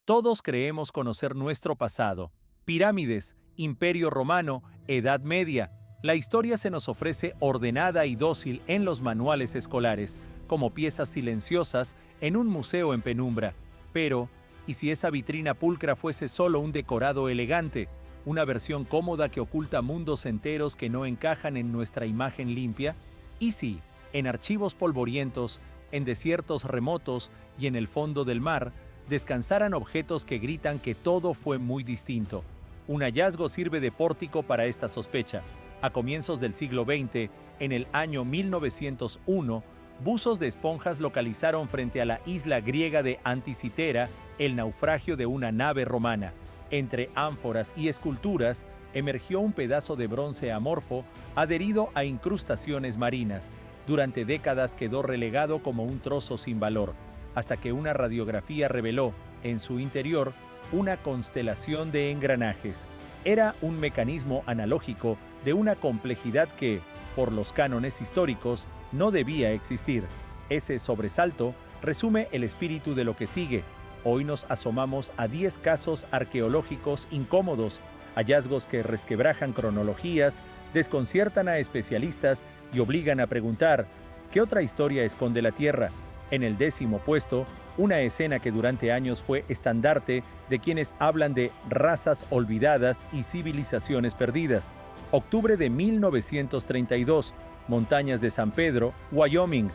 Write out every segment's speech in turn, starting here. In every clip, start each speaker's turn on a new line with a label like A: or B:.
A: Todos creemos conocer nuestro pasado. Pirámides, Imperio Romano, Edad Media. La historia se nos ofrece ordenada y dócil en los manuales escolares, como piezas silenciosas en un museo en penumbra. Pero, ¿y si esa vitrina pulcra fuese solo un decorado elegante? Una versión cómoda que oculta mundos enteros que no encajan en nuestra imagen limpia? ¿Y si, en archivos polvorientos, en desiertos remotos y en el fondo del mar, descansaran objetos que gritan que todo fue muy distinto? Un hallazgo sirve de pórtico para esta sospecha. A comienzos del siglo XX, en el año 1901, buzos de esponjas localizaron frente a la isla griega de Anticitera el naufragio de una nave romana. Entre ánforas y esculturas, emergió un pedazo de bronce amorfo adherido a incrustaciones marinas. Durante décadas quedó relegado como un trozo sin valor, hasta que una radiografía reveló, en su interior, una constelación de engranajes. Era un mecanismo analógico de una complejidad que, por los cánones históricos, no debía existir. Ese sobresalto resume el espíritu de lo que sigue. Hoy nos asomamos a 10 casos arqueológicos incómodos, hallazgos que resquebrajan cronologías, desconciertan a especialistas y obligan a preguntar, ¿qué otra historia esconde la Tierra? En el 10º puesto, una escena que durante años fue estandarte de quienes hablan de razas olvidadas y civilizaciones perdidas. Octubre de 1932, montañas de San Pedro, Wyoming.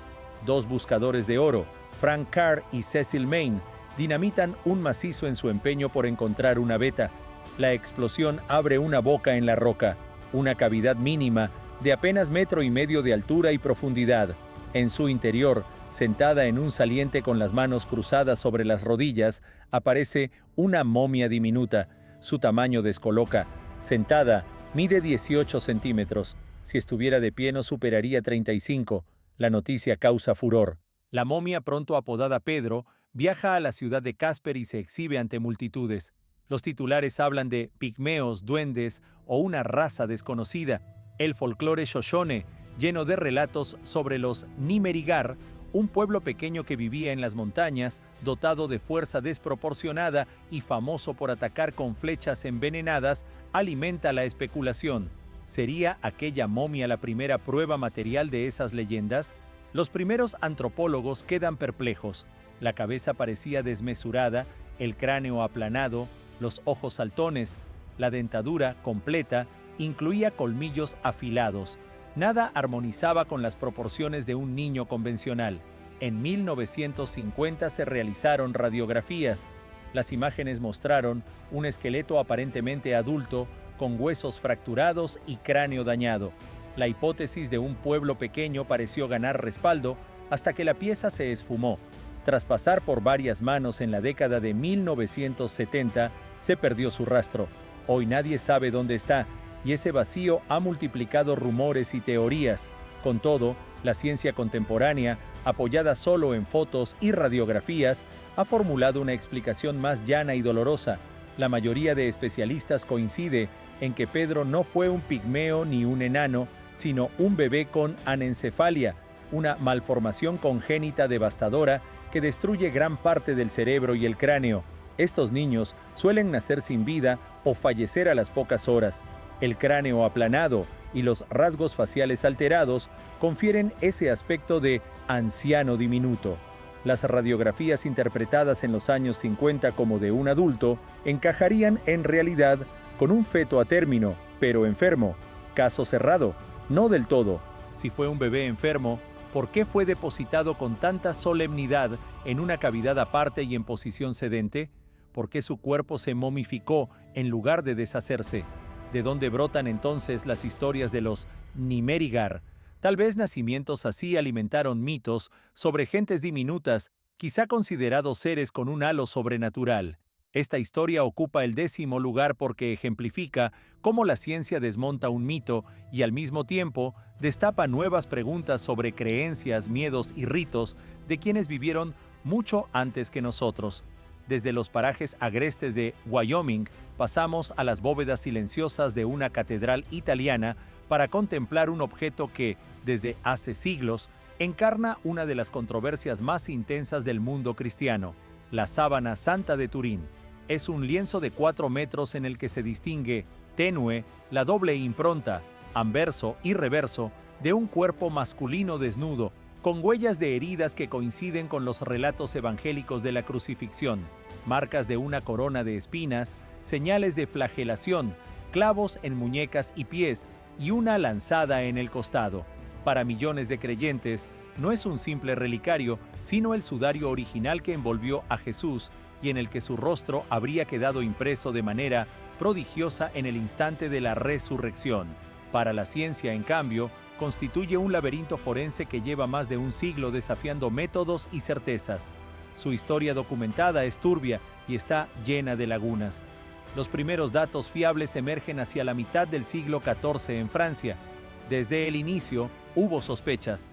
A: Dos buscadores de oro, Frank Carr y Cecil Maine, dinamitan un macizo en su empeño por encontrar una veta. La explosión abre una boca en la roca, una cavidad mínima de apenas 1,5 metros de altura y profundidad. En su interior, sentada en un saliente con las manos cruzadas sobre las rodillas, aparece una momia diminuta. Su tamaño descoloca. Sentada, mide 18 centímetros. Si estuviera de pie no superaría 35. La noticia causa furor. La momia, pronto apodada Pedro, viaja a la ciudad de Casper y se exhibe ante multitudes. Los titulares hablan de pigmeos, duendes o una raza desconocida. El folclore Shoshone, lleno de relatos sobre los Nimerigar, un pueblo pequeño que vivía en las montañas, dotado de fuerza desproporcionada y famoso por atacar con flechas envenenadas, alimenta la especulación. ¿Sería aquella momia la primera prueba material de esas leyendas? Los primeros antropólogos quedan perplejos. La cabeza parecía desmesurada, el cráneo aplanado, los ojos saltones, la dentadura completa, incluía colmillos afilados. Nada armonizaba con las proporciones de un niño convencional. En 1950 se realizaron radiografías. Las imágenes mostraron un esqueleto aparentemente adulto, con huesos fracturados y cráneo dañado. La hipótesis de un pueblo pequeño pareció ganar respaldo hasta que la pieza se esfumó. Tras pasar por varias manos en la década de 1970, se perdió su rastro. Hoy nadie sabe dónde está, y ese vacío ha multiplicado rumores y teorías. Con todo, la ciencia contemporánea, apoyada solo en fotos y radiografías, ha formulado una explicación más llana y dolorosa. La mayoría de especialistas coincide en que Pedro no fue un pigmeo ni un enano, sino un bebé con anencefalia, una malformación congénita devastadora que destruye gran parte del cerebro y el cráneo. Estos niños suelen nacer sin vida o fallecer a las pocas horas. El cráneo aplanado y los rasgos faciales alterados confieren ese aspecto de anciano diminuto. Las radiografías interpretadas en los años 50 como de un adulto encajarían en realidad con un feto a término, pero enfermo. Caso cerrado. No del todo. Si fue un bebé enfermo, ¿por qué fue depositado con tanta solemnidad en una cavidad aparte y en posición sedente? ¿Por qué su cuerpo se momificó en lugar de deshacerse? ¿De dónde brotan entonces las historias de los Nimerigar? Tal vez nacimientos así alimentaron mitos sobre gentes diminutas, quizá considerados seres con un halo sobrenatural. Esta historia ocupa el 10º lugar porque ejemplifica cómo la ciencia desmonta un mito y al mismo tiempo destapa nuevas preguntas sobre creencias, miedos y ritos de quienes vivieron mucho antes que nosotros. Desde los parajes agrestes de Wyoming pasamos a las bóvedas silenciosas de una catedral italiana para contemplar un objeto que, desde hace siglos, encarna una de las controversias más intensas del mundo cristiano. la sábana santa de Turín. Es un lienzo de 4 metros en el que se distingue, tenue, la doble impronta, anverso y reverso, de un cuerpo masculino desnudo, con huellas de heridas que coinciden con los relatos evangélicos de la crucifixión, marcas de una corona de espinas, señales de flagelación, clavos en muñecas y pies y una lanzada en el costado. Para millones de creyentes, no es un simple relicario, sino el sudario original que envolvió a Jesús y en el que su rostro habría quedado impreso de manera prodigiosa en el instante de la resurrección. Para la ciencia, en cambio, constituye un laberinto forense que lleva más de un siglo desafiando métodos y certezas. Su historia documentada es turbia y está llena de lagunas. Los primeros datos fiables emergen hacia la mitad del siglo XIV en Francia. Desde el inicio hubo sospechas.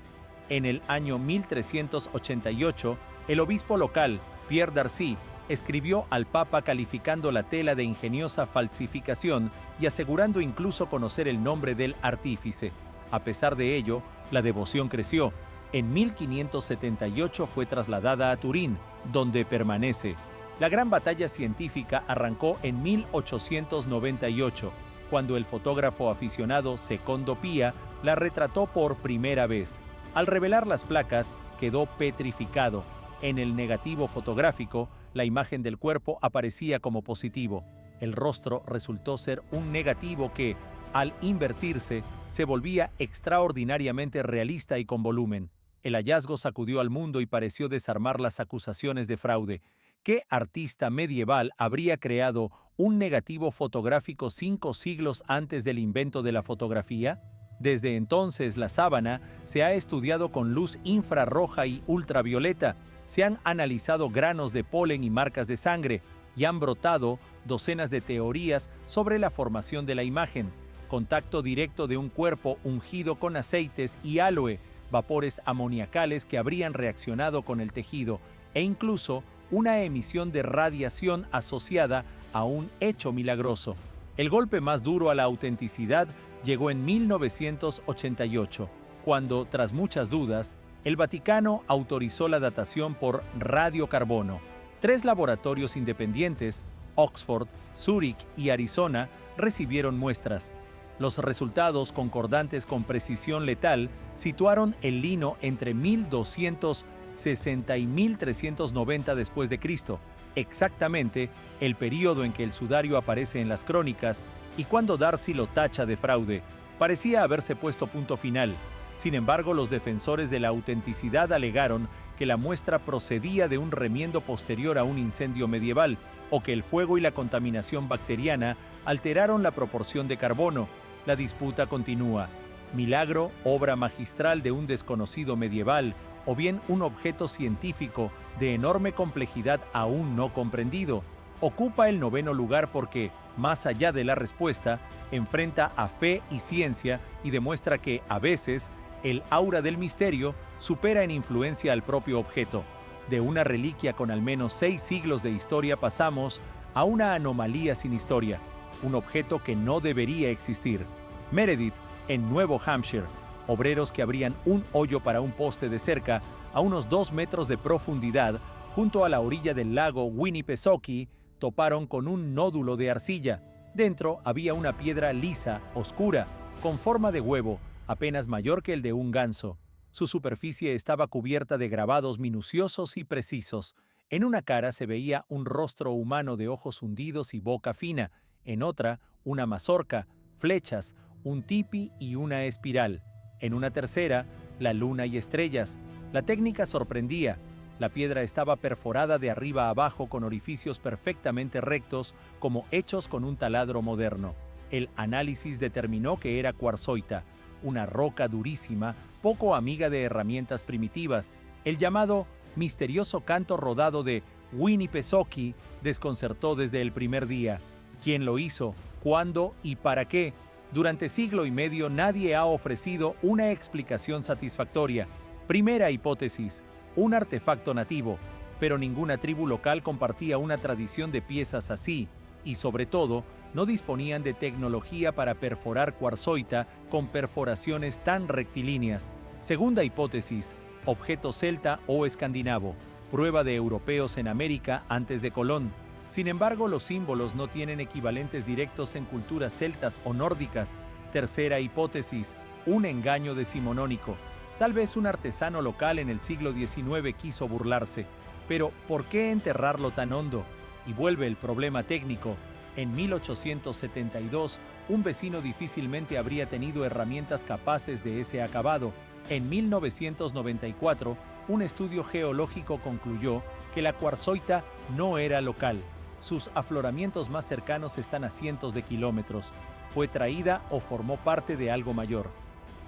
A: En el año 1388, el obispo local, Pierre Darcy, escribió al Papa calificando la tela de ingeniosa falsificación y asegurando incluso conocer el nombre del artífice. A pesar de ello, la devoción creció. En 1578 fue trasladada a Turín, donde permanece. La gran batalla científica arrancó en 1898, cuando el fotógrafo aficionado Secondo Pia la retrató por primera vez. Al revelar las placas, quedó petrificado. En el negativo fotográfico, la imagen del cuerpo aparecía como positivo. El rostro resultó ser un negativo que, al invertirse, se volvía extraordinariamente realista y con volumen. El hallazgo sacudió al mundo y pareció desarmar las acusaciones de fraude. ¿Qué artista medieval habría creado un negativo fotográfico 5 siglos antes del invento de la fotografía? Desde entonces, la sábana se ha estudiado con luz infrarroja y ultravioleta, se han analizado granos de polen y marcas de sangre, y han brotado docenas de teorías sobre la formación de la imagen. Contacto directo de un cuerpo ungido con aceites y áloe, vapores amoniacales que habrían reaccionado con el tejido, e incluso una emisión de radiación asociada a un hecho milagroso. El golpe más duro a la autenticidad llegó en 1988, cuando, tras muchas dudas, el Vaticano autorizó la datación por radiocarbono. 3 laboratorios independientes, Oxford, Zúrich y Arizona, recibieron muestras. Los resultados, concordantes con precisión letal, situaron el lino entre 1260 y 1390 después de Cristo, exactamente el período en que el sudario aparece en las crónicas y cuando Darcy lo tacha de fraude. Parecía haberse puesto punto final. Sin embargo, los defensores de la autenticidad alegaron que la muestra procedía de un remiendo posterior a un incendio medieval o que el fuego y la contaminación bacteriana alteraron la proporción de carbono. La disputa continúa. Milagro, obra magistral de un desconocido medieval, o bien un objeto científico de enorme complejidad aún no comprendido. Ocupa el 9º lugar porque, más allá de la respuesta, enfrenta a fe y ciencia y demuestra que, a veces, el aura del misterio supera en influencia al propio objeto. De una reliquia con al menos 6 siglos de historia pasamos a una anomalía sin historia, un objeto que no debería existir. Meredith, en Nuevo Hampshire, obreros que abrían un hoyo para un poste de cerca a unos 2 metros de profundidad junto a la orilla del lago Winnipesaukee, toparon con un nódulo de arcilla. Dentro había una piedra lisa, oscura, con forma de huevo, apenas mayor que el de un ganso. Su superficie estaba cubierta de grabados minuciosos y precisos. En una cara se veía un rostro humano de ojos hundidos y boca fina, en otra, una mazorca, flechas, un tipi y una espiral. En una tercera, la luna y estrellas. La técnica sorprendía. La piedra estaba perforada de arriba a abajo con orificios perfectamente rectos, como hechos con un taladro moderno. El análisis determinó que era cuarzoita, una roca durísima, poco amiga de herramientas primitivas. El llamado misterioso canto rodado de Winnipesaukee desconcertó desde el primer día. ¿Quién lo hizo? ¿Cuándo y para qué? Durante siglo y medio nadie ha ofrecido una explicación satisfactoria. Primera hipótesis, un artefacto nativo, pero ninguna tribu local compartía una tradición de piezas así, y sobre todo, no disponían de tecnología para perforar cuarzoita con perforaciones tan rectilíneas. Segunda hipótesis, objeto celta o escandinavo. prueba de europeos en América antes de Colón. Sin embargo, los símbolos no tienen equivalentes directos en culturas celtas o nórdicas. Tercera hipótesis, un engaño decimonónico. Tal vez un artesano local en el siglo XIX quiso burlarse. Pero, ¿por qué enterrarlo tan hondo? Y vuelve el problema técnico. En 1872, un vecino difícilmente habría tenido herramientas capaces de ese acabado. En 1994, un estudio geológico concluyó que la cuarzoita no era local. Sus afloramientos más cercanos están a cientos de kilómetros. Fue traída o formó parte de algo mayor.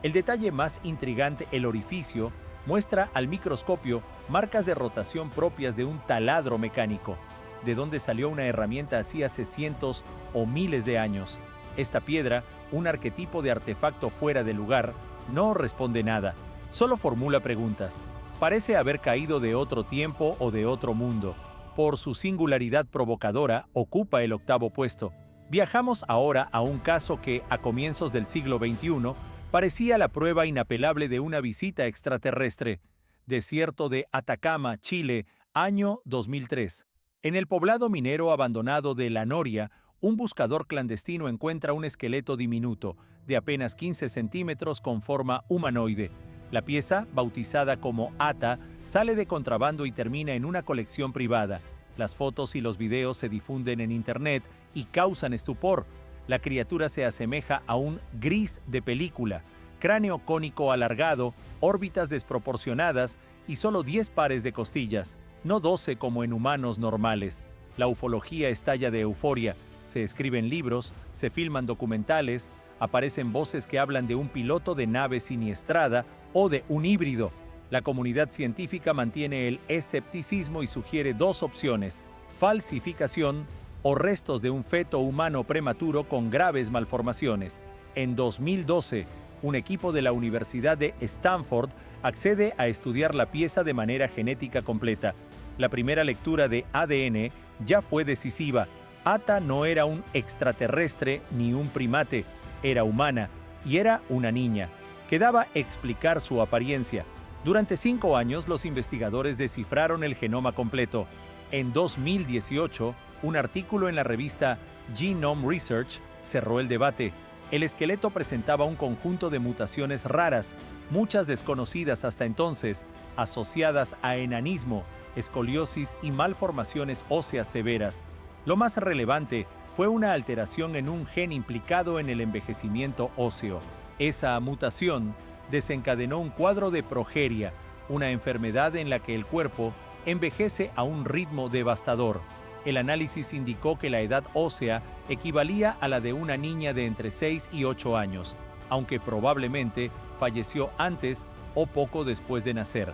A: El detalle más intrigante, el orificio, muestra al microscopio marcas de rotación propias de un taladro mecánico, de donde salió una herramienta así hace cientos o miles de años. Esta piedra, un arquetipo de artefacto fuera de lugar, no responde nada, solo formula preguntas. Parece haber caído de otro tiempo o de otro mundo. Por su singularidad provocadora, ocupa el octavo puesto. Viajamos ahora a un caso que, a comienzos del siglo XXI, parecía la prueba inapelable de una visita extraterrestre. Desierto de Atacama, Chile, año 2003. En el poblado minero abandonado de La Noria, un buscador clandestino encuentra un esqueleto diminuto, de apenas 15 centímetros con forma humanoide. La pieza, bautizada como Ata, sale de contrabando y termina en una colección privada. Las fotos y los videos se difunden en Internet y causan estupor. La criatura se asemeja a un gris de película, cráneo cónico alargado, órbitas desproporcionadas y solo 10 pares de costillas, no 12 como en humanos normales. La ufología estalla de euforia, se escriben libros, se filman documentales, aparecen voces que hablan de un piloto de nave siniestrada o de un híbrido. La comunidad científica mantiene el escepticismo y sugiere dos opciones: falsificación o restos de un feto humano prematuro con graves malformaciones. En 2012, un equipo de la Universidad de Stanford accede a estudiar la pieza de manera genética completa. La primera lectura de ADN ya fue decisiva. Ata no era un extraterrestre ni un primate, era humana y era una niña. Quedaba explicar su apariencia. Durante 5 años, los investigadores descifraron el genoma completo. En 2018, un artículo en la revista Genome Research cerró el debate. El esqueleto presentaba un conjunto de mutaciones raras, muchas desconocidas hasta entonces, asociadas a enanismo, escoliosis y malformaciones óseas severas. Lo más relevante fue una alteración en un gen implicado en el envejecimiento óseo. Esa mutación desencadenó un cuadro de progeria, una enfermedad en la que el cuerpo envejece a un ritmo devastador. El análisis indicó que la edad ósea equivalía a la de una niña de entre 6 y 8 años, aunque probablemente falleció antes o poco después de nacer.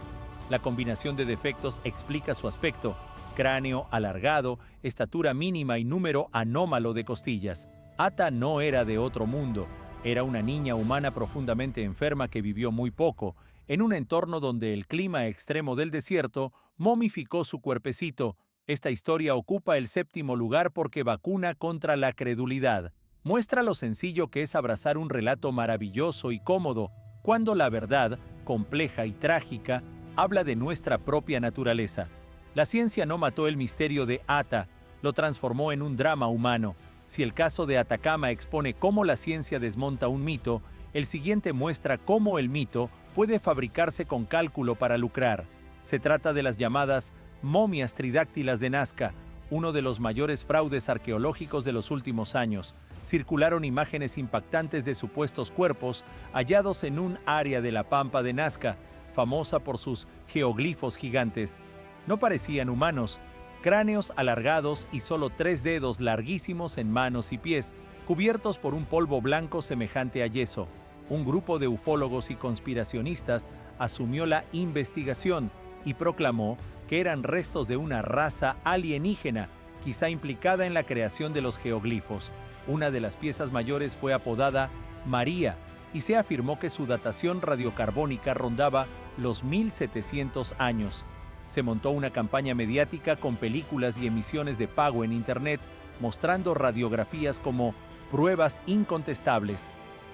A: La combinación de defectos explica su aspecto: cráneo alargado, estatura mínima y número anómalo de costillas. Ata no era de otro mundo. Era una niña humana profundamente enferma que vivió muy poco, en un entorno donde el clima extremo del desierto momificó su cuerpecito. Esta historia ocupa el 7º lugar porque vacuna contra la credulidad. Muestra lo sencillo que es abrazar un relato maravilloso y cómodo, cuando la verdad, compleja y trágica, habla de nuestra propia naturaleza. La ciencia no mató el misterio de Ata, lo transformó en un drama humano. Si el caso de Atacama expone cómo la ciencia desmonta un mito, el siguiente muestra cómo el mito puede fabricarse con cálculo para lucrar. Se trata de las llamadas momias tridáctilas de Nazca, uno de los mayores fraudes arqueológicos de los últimos años. Circularon imágenes impactantes de supuestos cuerpos hallados en un área de la Pampa de Nazca, famosa por sus geoglifos gigantes. No parecían humanos, cráneos alargados y solo 3 dedos larguísimos en manos y pies, cubiertos por un polvo blanco semejante a yeso. Un grupo de ufólogos y conspiracionistas asumió la investigación y proclamó que eran restos de una raza alienígena, quizá implicada en la creación de los geoglifos. Una de las piezas mayores fue apodada María y se afirmó que su datación radiocarbónica rondaba los 1700 años. Se montó una campaña mediática con películas y emisiones de pago en Internet, mostrando radiografías como pruebas incontestables.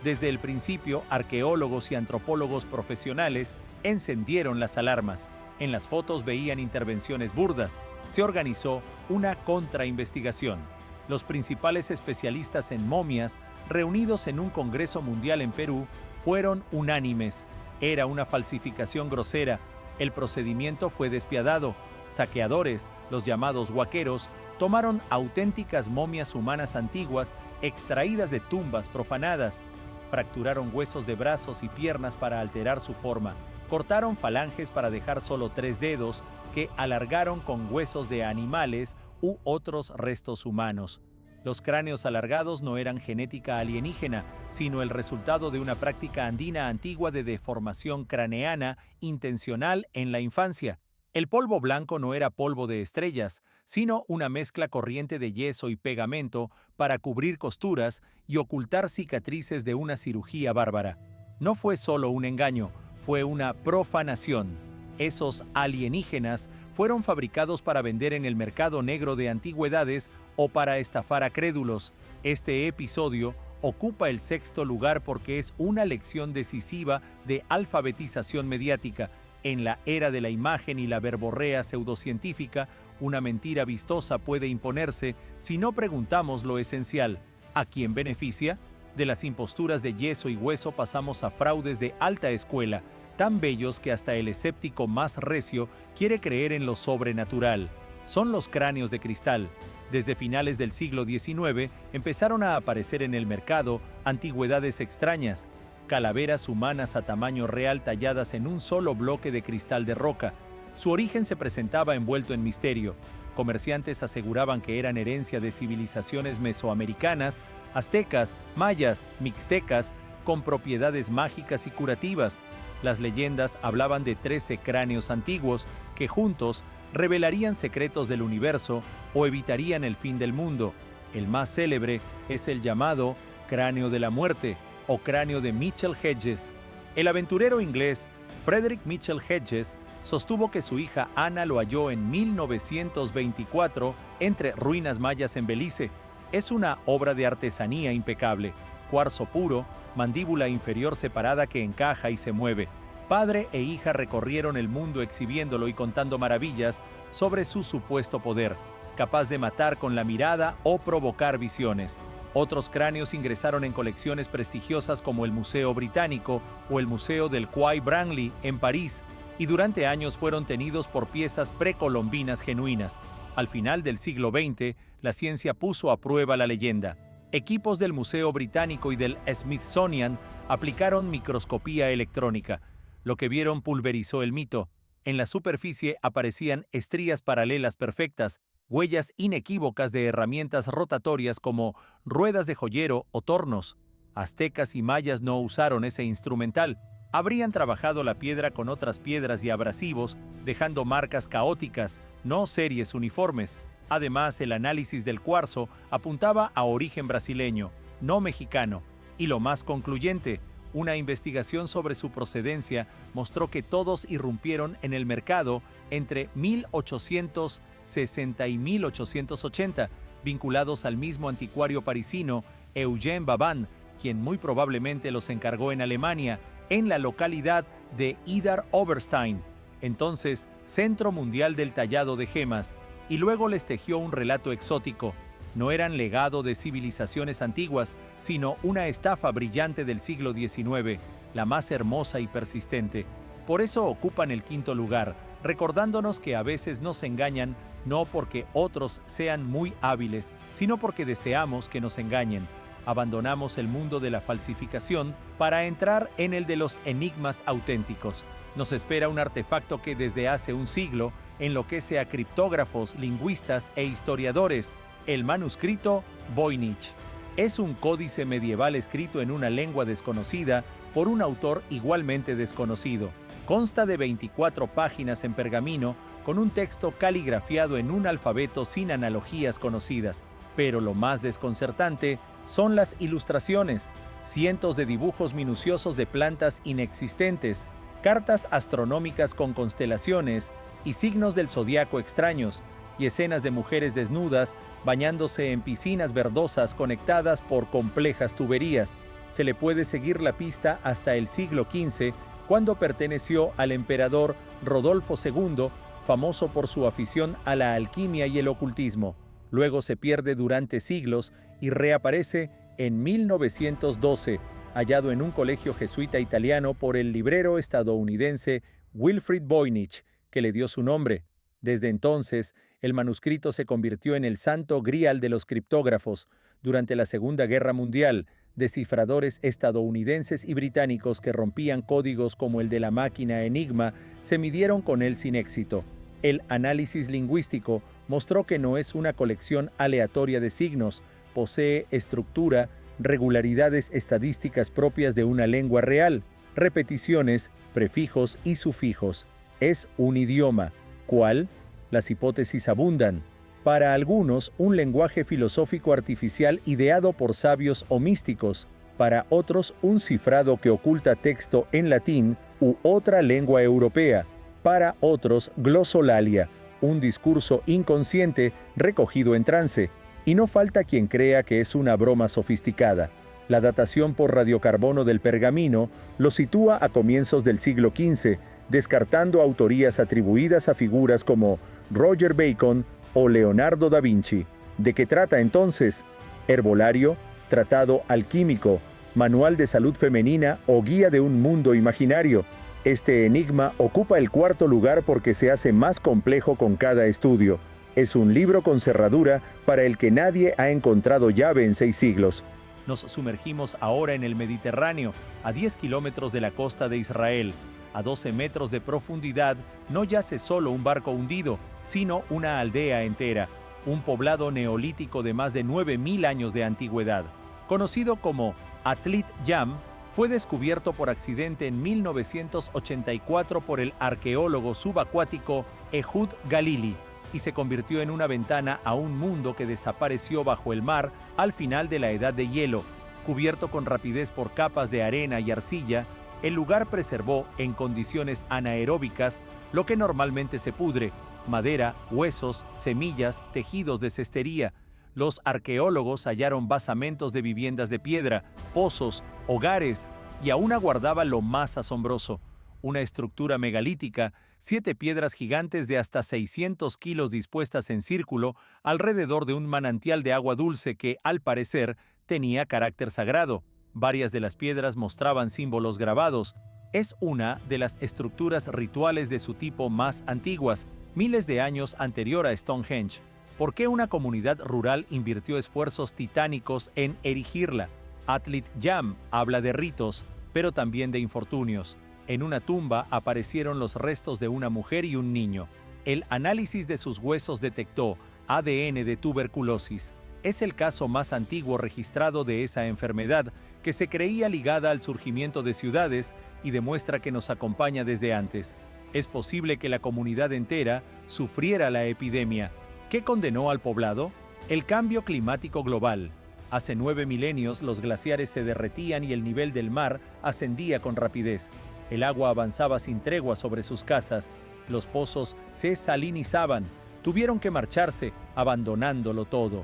A: Desde el principio, arqueólogos y antropólogos profesionales encendieron las alarmas. En las fotos veían intervenciones burdas. Se organizó una contrainvestigación. Los principales especialistas en momias, reunidos en un congreso mundial en Perú, fueron unánimes. Era una falsificación grosera. El procedimiento fue despiadado. Saqueadores, los llamados huaqueros, tomaron auténticas momias humanas antiguas extraídas de tumbas profanadas. Fracturaron huesos de brazos y piernas para alterar su forma. Cortaron falanges para dejar solo 3 dedos, que alargaron con huesos de animales u otros restos humanos. Los cráneos alargados no eran genética alienígena, sino el resultado de una práctica andina antigua de deformación craneana intencional en la infancia. El polvo blanco no era polvo de estrellas, sino una mezcla corriente de yeso y pegamento para cubrir costuras y ocultar cicatrices de una cirugía bárbara. No fue solo un engaño, fue una profanación. Esos alienígenas fueron fabricados para vender en el mercado negro de antigüedades o para estafar a crédulos. Este episodio ocupa el 6º lugar porque es una lección decisiva de alfabetización mediática. En la era de la imagen y la verborrea pseudocientífica, una mentira vistosa puede imponerse si no preguntamos lo esencial. ¿A quién beneficia? De las imposturas de yeso y hueso pasamos a fraudes de alta escuela, tan bellos que hasta el escéptico más recio quiere creer en lo sobrenatural. Son los cráneos de cristal. Desde finales del siglo XIX empezaron a aparecer en el mercado antigüedades extrañas, calaveras humanas a tamaño real talladas en un solo bloque de cristal de roca. Su origen se presentaba envuelto en misterio. Comerciantes aseguraban que eran herencia de civilizaciones mesoamericanas, aztecas, mayas, mixtecas, con propiedades mágicas y curativas. Las leyendas hablaban de 13 cráneos antiguos que juntos revelarían secretos del universo o evitarían el fin del mundo. El más célebre es el llamado cráneo de la muerte o cráneo de Mitchell Hedges. El aventurero inglés Frederick Mitchell Hedges sostuvo que su hija Ana lo halló en 1924 entre ruinas mayas en Belice. Es una obra de artesanía impecable, cuarzo puro, mandíbula inferior separada que encaja y se mueve. Padre e hija recorrieron el mundo exhibiéndolo y contando maravillas sobre su supuesto poder, capaz de matar con la mirada o provocar visiones. Otros cráneos ingresaron en colecciones prestigiosas como el Museo Británico o el Museo del Quai Branly en París, y durante años fueron tenidos por piezas precolombinas genuinas. Al final del siglo XX, la ciencia puso a prueba la leyenda. Equipos del Museo Británico y del Smithsonian aplicaron microscopía electrónica. Lo que vieron pulverizó el mito. En la superficie aparecían estrías paralelas perfectas, huellas inequívocas de herramientas rotatorias como ruedas de joyero o tornos. Aztecas y mayas no usaron ese instrumental. Habrían trabajado la piedra con otras piedras y abrasivos, dejando marcas caóticas, no series uniformes. Además, el análisis del cuarzo apuntaba a origen brasileño, no mexicano. Y lo más concluyente, una investigación sobre su procedencia mostró que todos irrumpieron en el mercado entre 1860 y 1880, vinculados al mismo anticuario parisino Eugène Babin, quien muy probablemente los encargó en Alemania, en la localidad de Idar Oberstein, entonces Centro Mundial del Tallado de Gemas, y luego les tejió un relato exótico. No eran legado de civilizaciones antiguas, sino una estafa brillante del siglo XIX, la más hermosa y persistente. Por eso ocupan el 5º lugar, recordándonos que a veces nos engañan no porque otros sean muy hábiles, sino porque deseamos que nos engañen. Abandonamos el mundo de la falsificación para entrar en el de los enigmas auténticos. Nos espera un artefacto que desde hace un siglo enloquece a criptógrafos, lingüistas e historiadores: el manuscrito Voynich. Es un códice medieval escrito en una lengua desconocida por un autor igualmente desconocido. Consta de 24 páginas en pergamino con un texto caligrafiado en un alfabeto sin analogías conocidas. Pero lo más desconcertante son las ilustraciones: cientos de dibujos minuciosos de plantas inexistentes, cartas astronómicas con constelaciones y signos del zodiaco extraños, y escenas de mujeres desnudas bañándose en piscinas verdosas conectadas por complejas tuberías. Se le puede seguir la pista hasta el siglo XV, cuando perteneció al emperador Rodolfo II, famoso por su afición a la alquimia y el ocultismo. Luego se pierde durante siglos y reaparece en 1912, hallado en un colegio jesuita italiano por el librero estadounidense Wilfrid Voynich, que le dio su nombre. Desde entonces, el manuscrito se convirtió en el santo grial de los criptógrafos. Durante la Segunda Guerra Mundial, descifradores estadounidenses y británicos que rompían códigos como el de la máquina Enigma se midieron con él sin éxito. El análisis lingüístico mostró que no es una colección aleatoria de signos, posee estructura, regularidades estadísticas propias de una lengua real, repeticiones, prefijos y sufijos. Es un idioma. ¿Cuál? Las hipótesis abundan. Para algunos, un lenguaje filosófico artificial ideado por sabios o místicos. Para otros, un cifrado que oculta texto en latín u otra lengua europea. Para otros, glosolalia, un discurso inconsciente recogido en trance. Y no falta quien crea que es una broma sofisticada. La datación por radiocarbono del pergamino lo sitúa a comienzos del siglo XV, descartando autorías atribuidas a figuras como Roger Bacon o Leonardo da Vinci. ¿De qué trata entonces? Herbolario, tratado alquímico, manual de salud femenina o guía de un mundo imaginario. Este enigma ocupa el cuarto lugar porque se hace más complejo con cada estudio. Es un libro con cerradura para el que nadie ha encontrado llave en 6 siglos.
B: Nos sumergimos ahora en el Mediterráneo, a 10 kilómetros de la costa de Israel. A 12 metros de profundidad no yace solo un barco hundido, sino una aldea entera, un poblado neolítico de más de 9.000 años de antigüedad. Conocido como Atlit Yam, fue descubierto por accidente en 1984 por el arqueólogo subacuático Ehud Galili y se convirtió en una ventana a un mundo que desapareció bajo el mar al final de la Edad de Hielo. Cubierto con rapidez por capas de arena y arcilla, el lugar preservó en condiciones anaeróbicas lo que normalmente se pudre: madera, huesos, semillas, tejidos de cestería. Los arqueólogos hallaron basamentos de viviendas de piedra, pozos, hogares, y aún aguardaba lo más asombroso: una estructura megalítica, 7 piedras gigantes de hasta 600 kilos dispuestas en círculo alrededor de un manantial de agua dulce que, al parecer, tenía carácter sagrado. Varias de las piedras mostraban símbolos grabados. Es una de las estructuras rituales de su tipo más antiguas, miles de años anterior a Stonehenge. ¿Por qué una comunidad rural invirtió esfuerzos titánicos en erigirla? Atlit Yam habla de ritos, pero también de infortunios. En una tumba aparecieron los restos de una mujer y un niño. El análisis de sus huesos detectó ADN de tuberculosis. Es el caso más antiguo registrado de esa enfermedad, que se creía ligada al surgimiento de ciudades y demuestra que nos acompaña desde antes. Es posible que la comunidad entera sufriera la epidemia. ¿Qué condenó al poblado? El cambio climático global. Hace 9 milenios los glaciares se derretían y el nivel del mar ascendía con rapidez. El agua avanzaba sin tregua sobre sus casas. Los pozos se salinizaban. Tuvieron que marcharse, abandonándolo todo.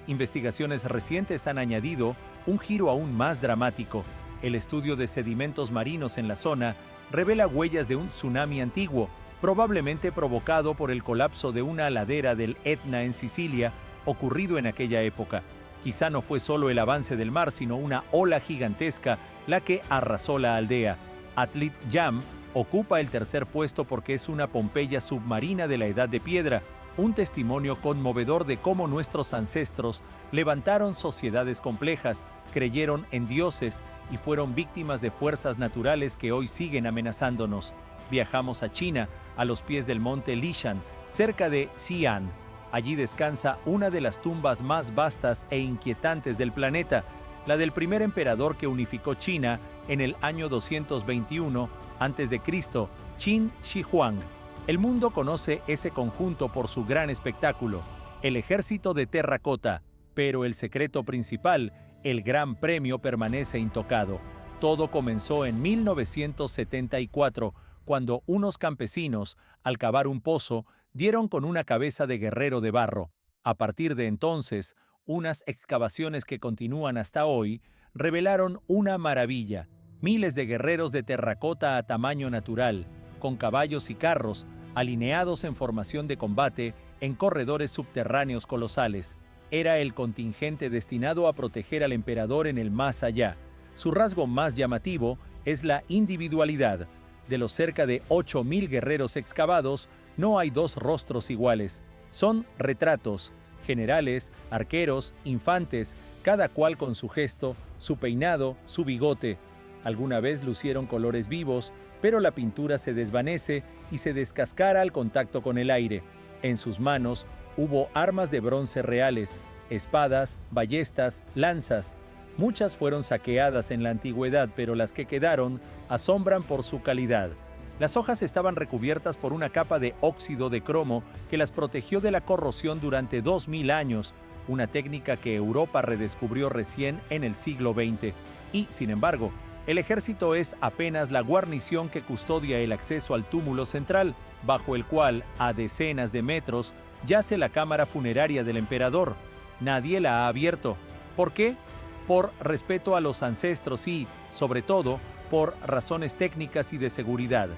B: Investigaciones recientes han añadido un giro aún más dramático. El estudio de sedimentos marinos en la zona revela huellas de un tsunami antiguo, probablemente provocado por el colapso de una ladera del Etna en Sicilia, ocurrido en aquella época. Quizá no fue solo el avance del mar, sino una ola gigantesca la que arrasó la aldea. Atlit Yam ocupa el tercer puesto porque es una Pompeya submarina de la Edad de Piedra, un testimonio conmovedor de cómo nuestros ancestros levantaron sociedades complejas, creyeron en dioses y fueron víctimas de fuerzas naturales que hoy siguen amenazándonos. Viajamos a China, a los pies del monte Lishan, cerca de Xi'an. Allí descansa una de las tumbas más vastas e inquietantes del planeta, la del primer emperador que unificó China en el año 221 a.C., Qin Shi Huang. El mundo conoce ese conjunto por su gran espectáculo, el ejército de terracota, pero el secreto principal, el Gran Premio, permanece intocado. Todo comenzó en 1974, cuando unos campesinos, al cavar un pozo, dieron con una cabeza de guerrero de barro. A partir de entonces, unas excavaciones que continúan hasta hoy revelaron una maravilla:
A: Miles de guerreros de terracota a tamaño natural, con caballos y carros, alineados en formación de combate en corredores subterráneos colosales. Era el contingente destinado a proteger al emperador en el más allá. Su rasgo más llamativo es la individualidad. De los cerca de 8.000 guerreros excavados, no hay dos rostros iguales. Son retratos, generales, arqueros, infantes, cada cual con su gesto, su peinado, su bigote. Alguna vez lucieron colores vivos, pero la pintura se desvanece y se descascara al contacto con el aire. En sus manos hubo armas de bronce reales, espadas, ballestas, lanzas. Muchas fueron saqueadas en la antigüedad, pero las que quedaron asombran por su calidad. Las hojas estaban recubiertas por una capa de óxido de cromo que las protegió de la corrosión durante 2000 años, una técnica que Europa redescubrió recién en el siglo XX. Y, sin embargo, el ejército es apenas la guarnición que custodia el acceso al túmulo central, bajo el cual, a decenas de metros, yace la cámara funeraria del emperador. Nadie la ha abierto. ¿Por qué? Por respeto a los ancestros y, sobre todo, por razones técnicas y de seguridad.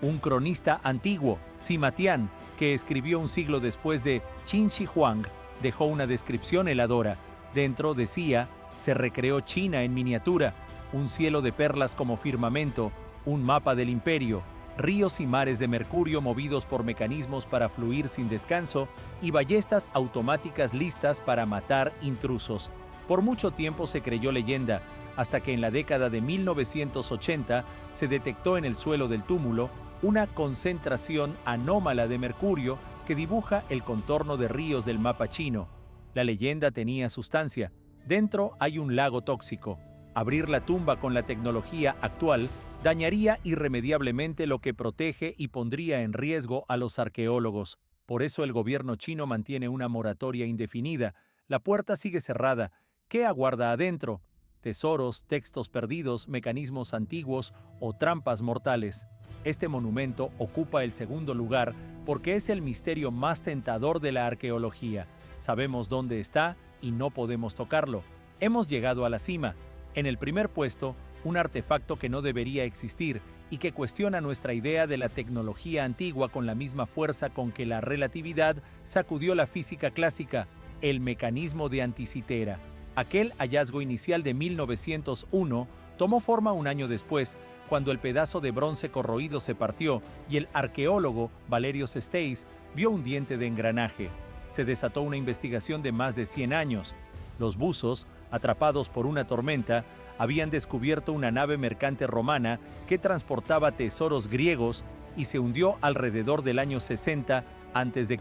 A: Un cronista antiguo, Sima Tian, que escribió un siglo después de Qin Shi Huang, dejó una descripción heladora. Dentro, decía, se recreó China en miniatura, un cielo de perlas como firmamento, un mapa del imperio, ríos y mares de mercurio movidos por mecanismos para fluir sin descanso y ballestas automáticas listas para matar intrusos. Por mucho tiempo se creyó leyenda, hasta que en la década de 1980 se detectó en el suelo del túmulo una concentración anómala de mercurio que dibuja el contorno de ríos del mapa chino. La leyenda tenía sustancia. Dentro hay un lago tóxico. Abrir la tumba con la tecnología actual dañaría irremediablemente lo que protege y pondría en riesgo a los arqueólogos. Por eso el gobierno chino mantiene una moratoria indefinida. La puerta sigue cerrada. ¿Qué aguarda adentro? Tesoros, textos perdidos, mecanismos antiguos o trampas mortales. Este monumento ocupa el segundo lugar porque es el misterio más tentador de la arqueología. Sabemos dónde está y no podemos tocarlo. Hemos llegado a la cima. En el primer puesto, un artefacto que no debería existir y que cuestiona nuestra idea de la tecnología antigua con la misma fuerza con que la relatividad sacudió la física clásica, el mecanismo de Anticitera. Aquel hallazgo inicial de 1901 tomó forma un año después, cuando el pedazo de bronce corroído se partió y el arqueólogo Valerio Sestais vio un diente de engranaje. Se desató una investigación de más de 100 años. Los buzos, atrapados por una tormenta, habían descubierto una nave mercante romana que transportaba tesoros griegos y se hundió alrededor del año 60 a.C.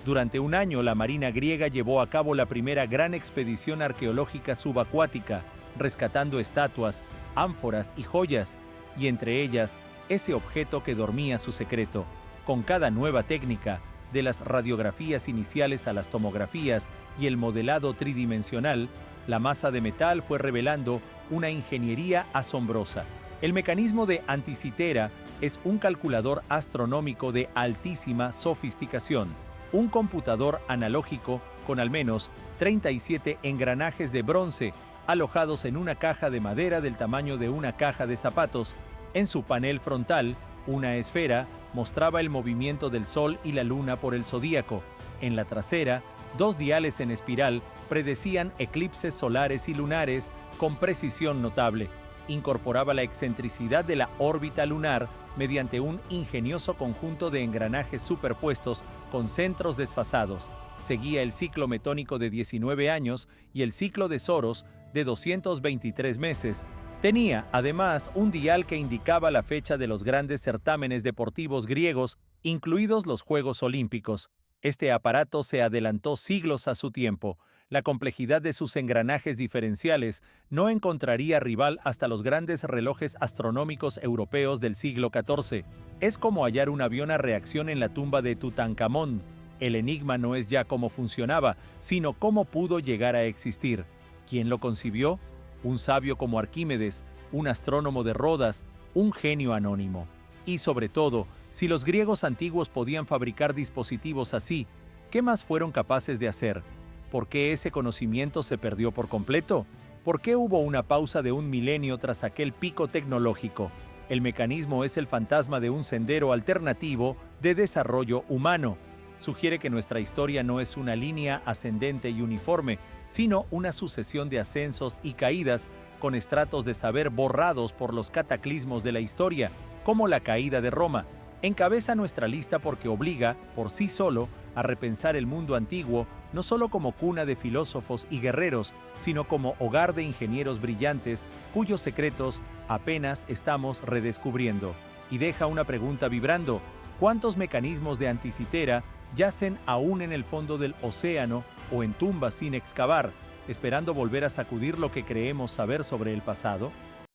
A: Durante un año, la Marina griega llevó a cabo la primera gran expedición arqueológica subacuática, rescatando estatuas, ánforas y joyas, y entre ellas, ese objeto que dormía su secreto. Con cada nueva técnica, de las radiografías iniciales a las tomografías y el modelado tridimensional, la masa de metal fue revelando una ingeniería asombrosa. El mecanismo de Anticitera es un calculador astronómico de altísima sofisticación, un computador analógico con al menos 37 engranajes de bronce alojados en una caja de madera del tamaño de una caja de zapatos. En su panel frontal, una esfera mostraba el movimiento del Sol y la Luna por el zodíaco. En la trasera, 2 diales en espiral predecían eclipses solares y lunares con precisión notable. Incorporaba la excentricidad de la órbita lunar mediante un ingenioso conjunto de engranajes superpuestos con centros desfasados. Seguía el ciclo metónico de 19 años y el ciclo de Soros de 223 meses. Tenía, además, un dial que indicaba la fecha de los grandes certámenes deportivos griegos, incluidos los Juegos Olímpicos. Este aparato se adelantó siglos a su tiempo. La complejidad de sus engranajes diferenciales no encontraría rival hasta los grandes relojes astronómicos europeos del siglo XIV. Es como hallar un avión a reacción en la tumba de Tutankamón. El enigma no es ya cómo funcionaba, sino cómo pudo llegar a existir. ¿Quién lo concibió? Un sabio como Arquímedes, un astrónomo de Rodas, un genio anónimo. Y sobre todo, si los griegos antiguos podían fabricar dispositivos así, ¿qué más fueron capaces de hacer? ¿Por qué ese conocimiento se perdió por completo? ¿Por qué hubo una pausa de un milenio tras aquel pico tecnológico? El mecanismo es el fantasma de un sendero alternativo de desarrollo humano. Sugiere que nuestra historia no es una línea ascendente y uniforme, sino una sucesión de ascensos y caídas con estratos de saber borrados por los cataclismos de la historia, como la caída de Roma. Encabeza nuestra lista porque obliga, por sí solo, a repensar el mundo antiguo, no solo como cuna de filósofos y guerreros, sino como hogar de ingenieros brillantes cuyos secretos apenas estamos redescubriendo. Y deja una pregunta vibrando: ¿cuántos mecanismos de Anticitera yacen aún en el fondo del océano o en tumbas sin excavar, esperando volver a sacudir lo que creemos saber sobre el pasado?